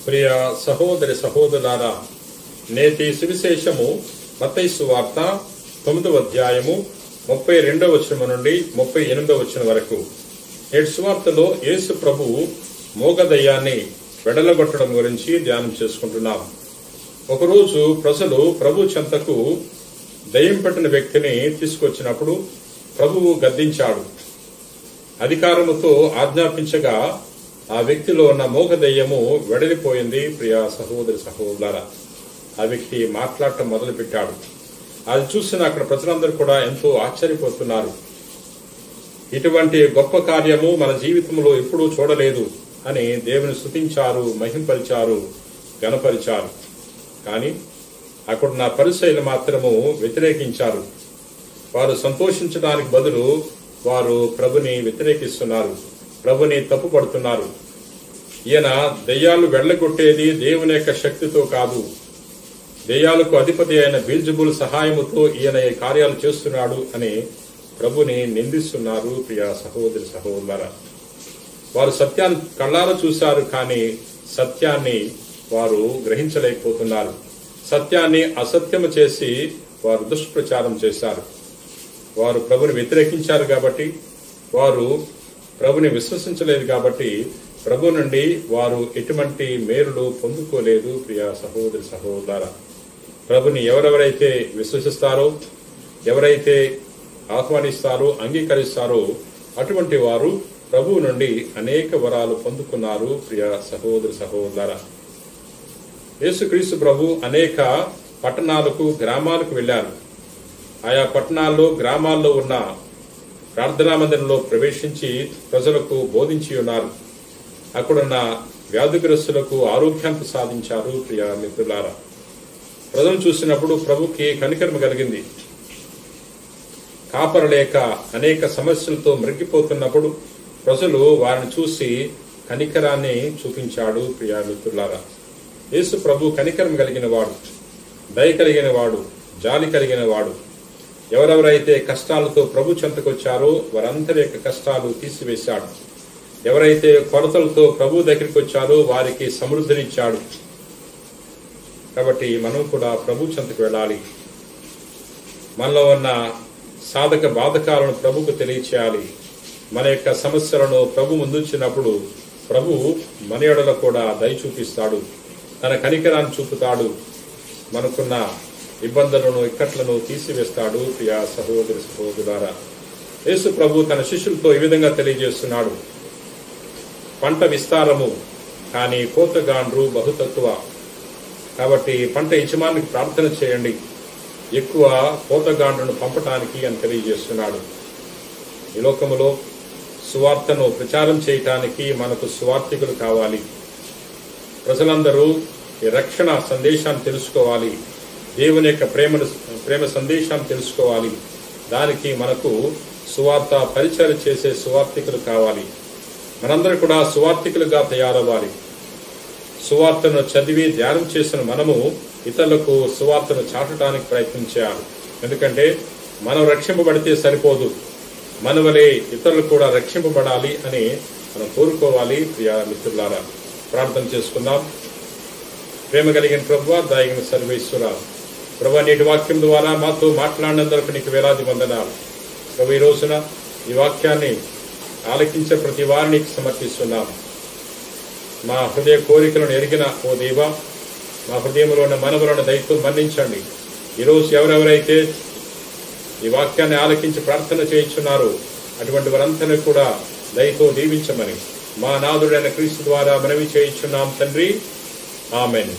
ప్రియ సహోదరి సహోదరులారా, నేటి సువిశేషము మత్తయి సువార్త 9వ అధ్యాయము 32వ వచనం నుండి 38వ వచనం వరకు. నేటి సువార్తలో యేసు ప్రభువు మోగదయ్యాన్ని వెడలగొట్టడం గురించి ధ్యానం చేసుకుంటున్నాం. ఒకరోజు ప్రజలు ప్రభు చెంతకు దయ్యం పట్టిన వ్యక్తిని తీసుకొచ్చినప్పుడు ప్రభువు గద్దించాడు. అధికారముతో ఆజ్ఞాపించగా ఆ వ్యక్తిలో ఉన్న మోగదయ్యము వెడలిపోయింది. ప్రియ సహోదరి సహోదరులారా, ఆ వ్యక్తి మాట్లాడటం మొదలుపెట్టాడు. అది చూసిన అక్కడ ప్రజలందరూ కూడా ఎంతో ఆశ్చర్యపోతున్నారు. ఇటువంటి గొప్ప కార్యము మన జీవితంలో ఎప్పుడూ చూడలేదు అని దేవుని స్తుతించారు, మహింపరిచారు, గణపరిచారు. కానీ అక్కడున్న పరిసయ్యులు మాత్రము వ్యతిరేకించారు. వారు సంతోషించడానికి బదులు వారు ప్రభుని వ్యతిరేకిస్తున్నారు, ప్రభుని తప్పుపడుతున్నారు. ఈయన దెయ్యాలు వెళ్లగొట్టేది దేవుని యొక్క శక్తితో కాదు, దెయ్యాలకు అధిపతి అయిన బెల్జెబూల్ సహాయముతో ఈయన ఈ కార్యాలు చేస్తున్నాడు అని ప్రభుని నిందిస్తున్నారు. ప్రియ సహోదరి సహోదరులారా, వారు సత్యాన్ని కళ్ళారా చూశారు, కానీ సత్యాన్ని వారు గ్రహించలేకపోతున్నారు. సత్యాన్ని అసత్యము చేసి వారు దుష్ప్రచారం చేశారు. వారు ప్రభుని వ్యతిరేకించారు కాబట్టి, వారు ప్రభుని విశ్వసించలేదు కాబట్టి ప్రభు నుండి వారు ఎటువంటి మేలులు పొందుకోలేదు. ప్రియ సహోదరి సహోదరులారా, ప్రభుని ఎవరెవరైతే విశ్వసిస్తారో, ఎవరైతే ఆహ్వానిస్తారో, అంగీకరిస్తారో అటువంటి వారు ప్రభువు నుండి అనేక వరాలు పొందుకున్నారు. ప్రియ సహోదరి సహోదరులారా, యేసుక్రీస్తు ప్రభు అనేక పట్టణాలకు, గ్రామాలకు వెళ్లారు. ఆయా పట్టణాల్లో, గ్రామాల్లో ఉన్న ప్రార్థనా మందిరంలో ప్రవేశించి ప్రజలకు బోధించి ఉన్నారు. అక్కడున్న వ్యాధిగ్రస్తులకు ఆరోగ్యాన్ని సాధించారు. ప్రియ మిత్రులారా, ప్రజలు చూసినప్పుడు ప్రభుకి కనికరం కలిగింది. కాపరలేక అనేక సమస్యలతో మృగిపోతున్నప్పుడు ప్రజలు వారిని చూసి కనికరాన్ని చూపించాడు. ప్రియ మిత్రులారా, యేసు ప్రభు కనికరం కలిగిన వాడు, దయ కలిగిన వాడు, జాలి కలిగిన వాడు. ఎవరెవరైతే కష్టాలతో ప్రభు చెంతకొచ్చారో వారందరి యొక్క కష్టాలు తీసివేశాడు. ఎవరైతే కొరతలతో ప్రభు దగ్గరికి వచ్చారో వారికి సమృద్ధినిచ్చాడు. కాబట్టి మనం కూడా ప్రభు చెంతకు వెళ్ళాలి. మనలో ఉన్న సాధక బాధకాలను ప్రభుకు తెలియచేయాలి. మన యొక్క సమస్యలను ప్రభు ముందుంచినప్పుడు ప్రభు మన యెడల కూడా దయ చూపిస్తాడు, తన కనికరాన్ని చూపుతాడు, మనకున్న ఇబ్బందులను, ఇక్కట్లను తీసివేస్తాడు. ప్రియ సహోదరి సహోదరులారా, యేసు ప్రభు తన శిష్యులతో ఈ విధంగా తెలియజేస్తున్నాడు: పంట విస్తారము, కానీ కోతగాండ్రు బహు తక్కువ. కాబట్టి పంట యజమానికి ప్రార్థన చేయండి, ఎక్కువ కోతగాండ్రును పంపటానికి అని తెలియజేస్తున్నాడు. ఈ లోకములో సువార్తను ప్రచారం చేయటానికి మనకు సువార్థికులు కావాలి. ప్రజలందరూ ఈ రక్షణ సందేశాన్ని తెలుసుకోవాలి, దేవుని యొక్క ప్రేమ సందేశాన్ని తెలుసుకోవాలి. దానికి మనకు సువార్త పరిచయం చేసే సువార్థికులు కావాలి. మనందరూ కూడా సువార్థికులుగా తయారవ్వాలి. సువార్తను చదివి ధ్యానం చేసిన మనము ఇతరులకు సువార్తను చాటడానికి ప్రయత్నం చేయాలి. ఎందుకంటే మనం రక్షింపబడితే సరిపోదు, మన వలె ఇతరులు కూడా రక్షింపబడాలి అని మనం కోరుకోవాలి. ప్రియ మిత్రులారా, ప్రార్థన చేసుకుందాం. ప్రేమ కలిగిన ప్రభువా, దయగల సర్వేశ్వర ప్రభు, నేటి వాక్యం ద్వారా మాతో మాట్లాడినందుకు నీకు వేలాది వందనాలు. ప్రభు, ఈ రోజున ఈ వాక్యాన్ని ఆలకించే ప్రతి వారిని సమర్పిస్తున్నాం. మా హృదయ కోరికలను ఎరిగిన ఓ దేవా, మా హృదయంలో ఉన్న మనవులను దయతో మన్నించండి. ఈరోజు ఎవరెవరైతే ఈ వాక్యాన్ని ఆలకించి ప్రార్థన చేయించున్నారో అటువంటి వారందరినీ కూడా దయతో దీవించమని మా నాథుడైన క్రీస్తు ద్వారా మనవి చేయించున్నాం తండ్రి. ఆమెన్.